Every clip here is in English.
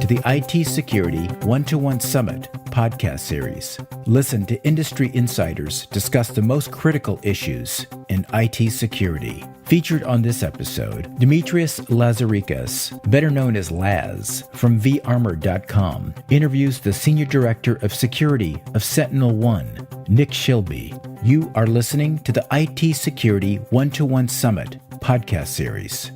the IT Security One-to-One Summit podcast series. Listen to industry insiders discuss the most critical issues in IT security. Featured on this episode, Demetrios Lazarikos, better known as Laz, from vArmor.com, interviews the Senior Director of Security of SentinelOne, Nick Schilbe. You are listening to the IT Security One-to-One Summit podcast series.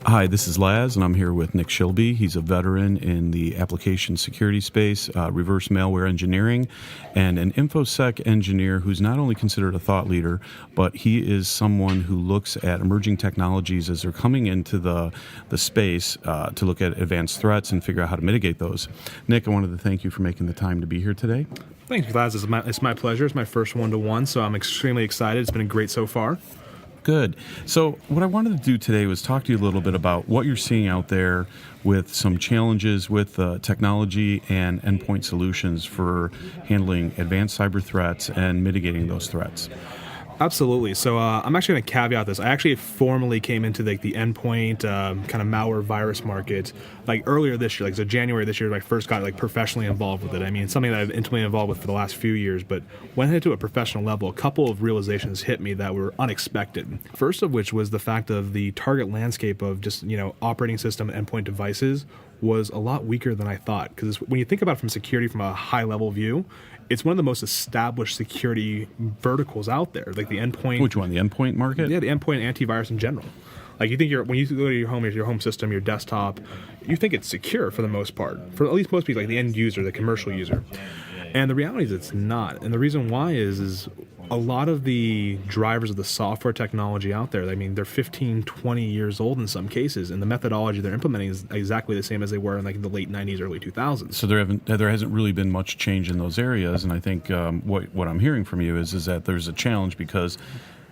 Hi, this is Laz, and I'm here with Nick Schilbe. He's a veteran in the application security space, reverse malware engineering, and an InfoSec engineer who's not only considered a thought leader, but he is someone who looks at emerging technologies as they're coming into the space to look at advanced threats and figure out how to mitigate those. Nick, I wanted to thank you for making the time to be here today. Thanks, Laz. It's my pleasure. It's my first one-to-one, so I'm extremely excited. It's been great so far. Good. So what I wanted to do today was talk to you a little bit about what you're seeing out there with some challenges with technology and endpoint solutions for handling advanced cyber threats and mitigating those threats. Absolutely. So I'm actually going to caveat this. I actually formally came into the endpoint kind of malware virus market earlier this year. So January this year, I first got professionally involved with it. I mean, it's something that I've intimately involved with for the last few years. But when I hit to a professional level, a couple of realizations hit me that were unexpected. First of which was the fact of the target landscape of just operating system endpoint devices was a lot weaker than I thought. Because when you think about it from security from a high level view, it's one of the most established security verticals out there, like the endpoint. Which one? The endpoint market? Yeah, the endpoint antivirus in general. You think when you go to your home system, your desktop, you think it's secure for the most part, for at least most people, like the end user, the commercial user. And the reality is it's not. And the reason why is a lot of the drivers of the software technology out there, I mean, they're 15, 20 years old in some cases, and the methodology they're implementing is exactly the same as they were in the late 90s, early 2000s. So there hasn't really been much change in those areas, and I think what I'm hearing from you is that there's a challenge because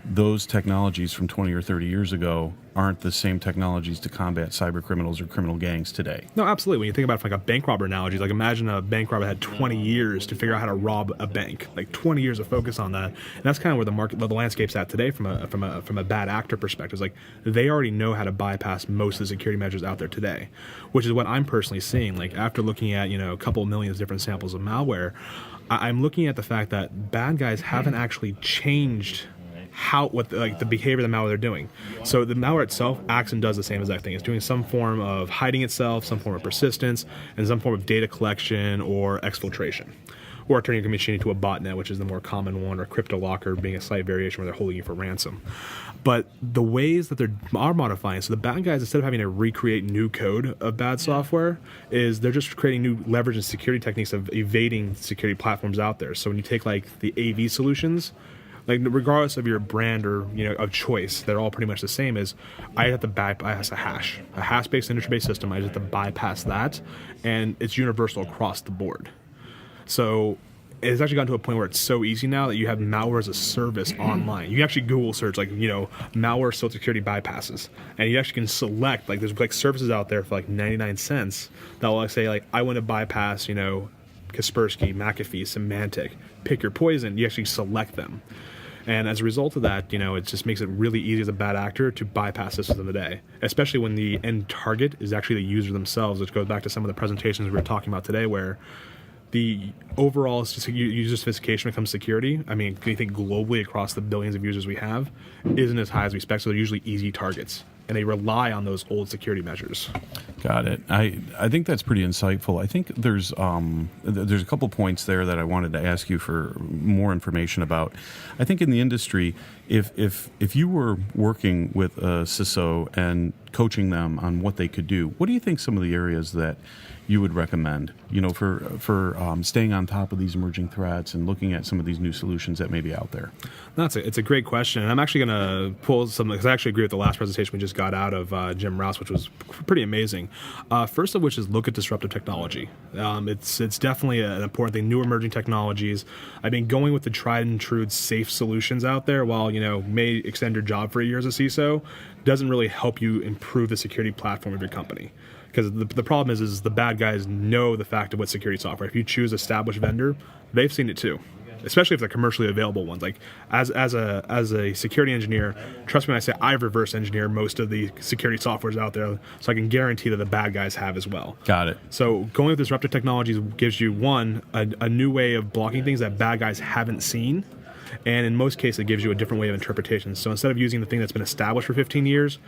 those technologies from 20 or 30 years ago aren't the same technologies to combat cyber criminals or criminal gangs today. No, absolutely. When you think about it from a bank robber analogy, imagine a bank robber had 20 years to figure out how to rob a bank, 20 years of focus on that. And that's kind of where the landscape's at today from a bad actor perspective. They already know how to bypass most of the security measures out there today, which is what I'm personally seeing. After looking at a couple of million different samples of malware, I'm looking at the fact that bad guys haven't actually changed the behavior of the malware they're doing. So the malware itself acts and does the same exact thing. It's doing some form of hiding itself, some form of persistence, and some form of data collection or exfiltration. Or turning your machine into a botnet, which is the more common one, or CryptoLocker being a slight variation where they're holding you for ransom. But the ways that they are modifying, so the bad guys, instead of having to recreate new code of bad software, is they're just creating new leverage and security techniques of evading security platforms out there. So when you take the AV solutions, regardless of your brand or of choice, they're all pretty much the same. I have to bypass a hash-based industry-based system. I just have to bypass that, and it's universal across the board. So it's actually gotten to a point where it's so easy now that you have malware as a service online. You can actually Google search malware security bypasses, and you actually can select there's services out there for 99 cents that will say I want to bypass Kaspersky, McAfee, Symantec. Pick your poison. You actually select them. And as a result of that, it just makes it really easy as a bad actor to bypass this within the day, especially when the end target is actually the user themselves, which goes back to some of the presentations we were talking about today where the overall user sophistication when it comes to security, I mean, you think globally across the billions of users we have, isn't as high as we expect, so they're usually easy targets. And they rely on those old security measures. Got it. I think that's pretty insightful. I think there's a couple points there that I wanted to ask you for more information about. I think in the industry, if you were working with a CISO and coaching them on what they could do, what do you think some of the areas that you would recommend, for staying on top of these emerging threats and looking at some of these new solutions that may be out there? It's a great question, and I'm actually going to pull some, because I actually agree with the last presentation we just got out of Jim Rouse, which was pretty amazing. First of which is look at disruptive technology. It's definitely an important thing. New emerging technologies. I mean, going with the tried and true safe solutions out there, while may extend your job for a year as a CISO, doesn't really help you improve the security platform of your company. Because the problem is the bad guys know the fact of what security software. If you choose established vendor, they've seen it too. especially if they're commercially available ones. Like as a security engineer, trust me when I say I've reverse engineered most of the security softwares out there, so I can guarantee that the bad guys have as well. Got it. So going with disruptive technologies gives you a new way of blocking things that bad guys haven't seen. And in most cases, it gives you a different way of interpretation. So instead of using the thing that's been established for 15 years,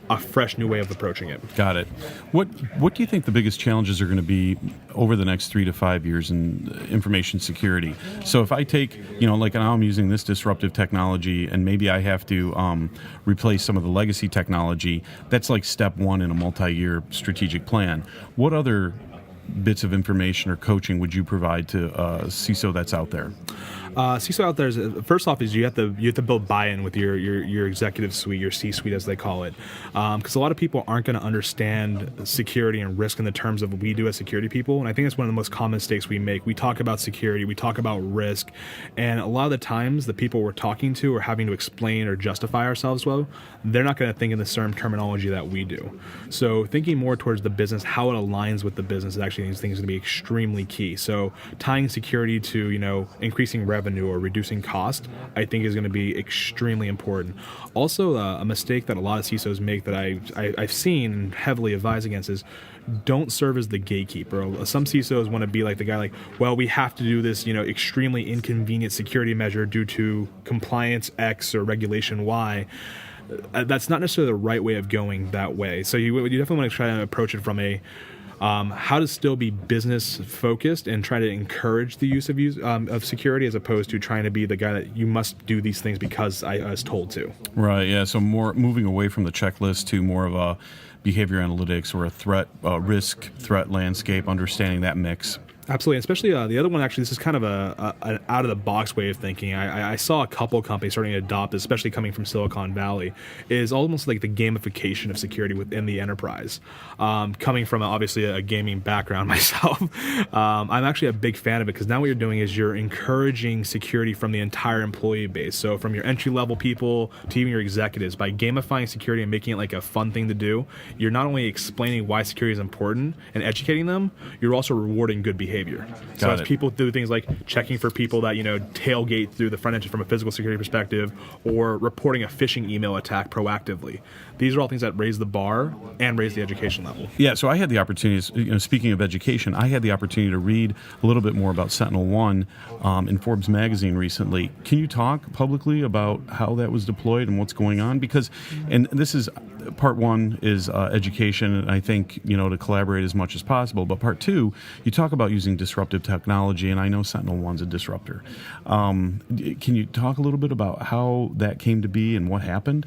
a fresh new way of approaching it. Got it. What do you think the biggest challenges are going to be over the next 3 to 5 years in information security? So if I take, like now I'm using this disruptive technology and maybe I have to replace some of the legacy technology, that's like step one in a multi-year strategic plan. What other bits of information or coaching would you provide to CISO that's out there? CISO out there is, first off, is you have to build buy-in with your executive suite, your C-suite as they call it, because a lot of people aren't going to understand security and risk in the terms of what we do as security people, and I think that's one of the most common mistakes we make. We talk about security, we talk about risk, and a lot of the times the people we're talking to are having to explain or justify ourselves well. They're not going to think in the same terminology that we do. So thinking more towards the business, how it aligns with the business, is actually these things going to be extremely key. So tying security to increasing revenue or reducing cost, I think is going to be extremely important. Also, a mistake that a lot of CISOs make that I've seen and heavily advise against is don't serve as the gatekeeper. Some CISOs want to be like the guy, like, well, we have to do this, extremely inconvenient security measure due to compliance X or regulation Y. That's not necessarily the right way of going that way. So you definitely want to try to approach it from a how to still be business focused and try to encourage the use of security as opposed to trying to be the guy that you must do these things because I was told to. Right. Yeah. So more moving away from the checklist to more of a behavior analytics or a risk threat landscape, understanding that mix. Absolutely, especially the other one. Actually, this is kind of an out of the box way of thinking. I saw a couple companies starting to adopt this, especially coming from Silicon Valley, is almost like the gamification of security within the enterprise. Coming from obviously a gaming background myself, I'm actually a big fan of it because now what you're doing is you're encouraging security from the entire employee base. So from your entry level people to even your executives, by gamifying security and making it like a fun thing to do, you're not only explaining why security is important and educating them, you're also rewarding good behavior. So as people do things like checking for people that tailgate through the front end from a physical security perspective, or reporting a phishing email attack proactively, these are all things that raise the bar and raise the education level. Yeah, so I had the opportunity, speaking of education, I had the opportunity to read a little bit more about SentinelOne in Forbes magazine recently. Can you talk publicly about how that was deployed and what's going on? Because, and this is, part one is education, and I think, to collaborate as much as possible. But part two, you talk about using disruptive technology, and I know SentinelOne's a disruptor. Can you talk a little bit about how that came to be and what happened?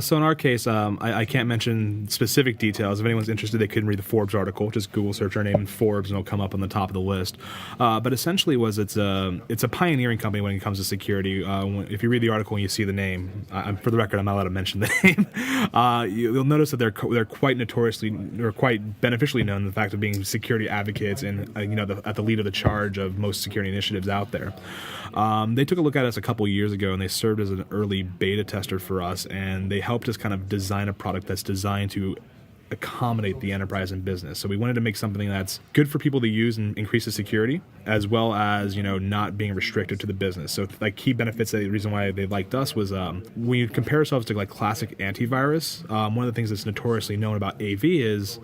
So in our case, I can't mention specific details. If anyone's interested, they can read the Forbes article. Just Google search our name in Forbes, and it'll come up on the top of the list. But essentially, it's a pioneering company when it comes to security. If you read the article and you see the name, for the record, I'm not allowed to mention the name. You'll notice that they're quite notoriously or quite beneficially known in the fact of being security advocates and at the lead of the charge of most security initiatives out there. They took a look at us a couple years ago, and they served as an early beta tester for us, and they helped us kind of design a product that's designed to accommodate the enterprise and business. So we wanted to make something that's good for people to use and increase the security, as well as not being restricted to the business. So like key benefits, the reason why they liked us was when you compare ourselves to like classic antivirus, one of the things that's notoriously known about AV is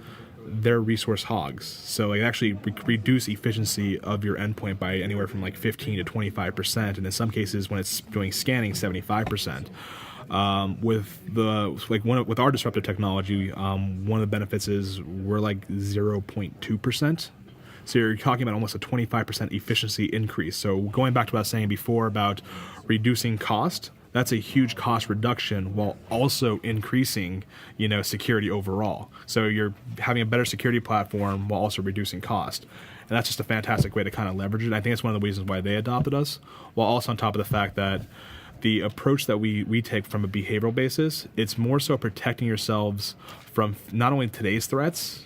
they're resource hogs. So it actually reduce efficiency of your endpoint by anywhere from like 15 to 25%, and in some cases when it's doing scanning, 75%. With our disruptive technology, one of the benefits is we're like 0.2%. So you're talking about almost a 25% efficiency increase. So going back to what I was saying before about reducing cost, that's a huge cost reduction while also increasing, security overall. So you're having a better security platform while also reducing cost. And that's just a fantastic way to kind of leverage it. I think that's one of the reasons why they adopted us, while also on top of the fact that the approach that we take from a behavioral basis, it's more so protecting yourselves from not only today's threats,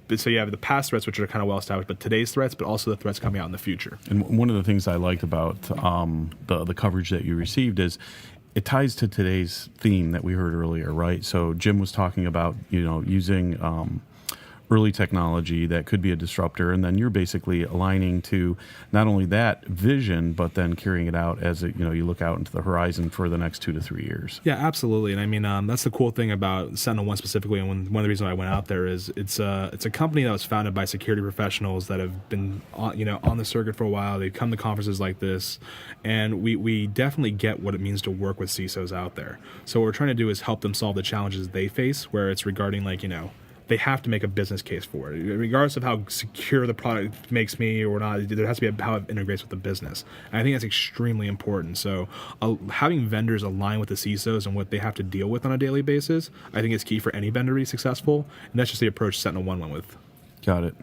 but so you have the past threats, which are kind of well established, but today's threats, but also the threats coming out in the future. And one of the things I liked about the coverage that you received is it ties to today's theme that we heard earlier, right? So Jim was talking about, using early technology that could be a disruptor, and then you're basically aligning to not only that vision, but then carrying it out as you look out into the horizon for the next 2 to 3 years. Yeah, absolutely. And I mean, that's the cool thing about SentinelOne specifically, and one of the reasons I went out there is it's a company that was founded by security professionals that have been on the circuit for a while. They come to conferences like this, and we definitely get what it means to work with CISOs out there. So what we're trying to do is help them solve the challenges they face, where it's regarding they have to make a business case for it, regardless of how secure the product makes me or not. There has to be how it integrates with the business, and I think that's extremely important. So having vendors align with the CISOs and what they have to deal with on a daily basis, I think is key for any vendor to be successful, and that's just the approach SentinelOne went with. Got it.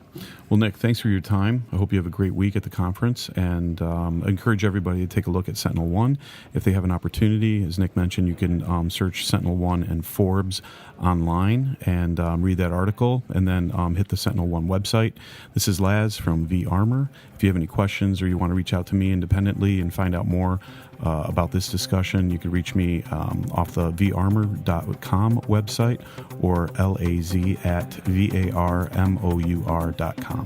Well, Nick, thanks for your time. I hope you have a great week at the conference, and I encourage everybody to take a look at SentinelOne. If they have an opportunity, as Nick mentioned, you can search SentinelOne and Forbes online and read that article, and then hit the SentinelOne website. This is Laz from vArmor. If you have any questions or you want to reach out to me independently and find out more about this discussion, you can reach me off the varmor.com website or laz@varmour.com.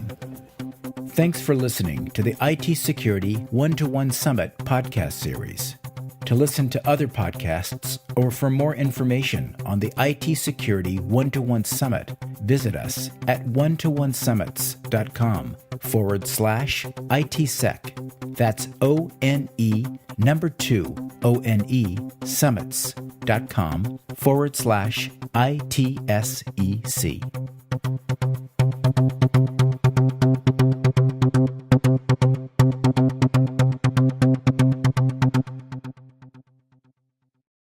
Thanks for listening to the IT Security One-to-One Summit podcast series. To listen to other podcasts or for more information on the IT Security One-to-One Summit, visit us at one2onessummits.com/ITSec. That's ONE2ONE summits.com/ITSEC.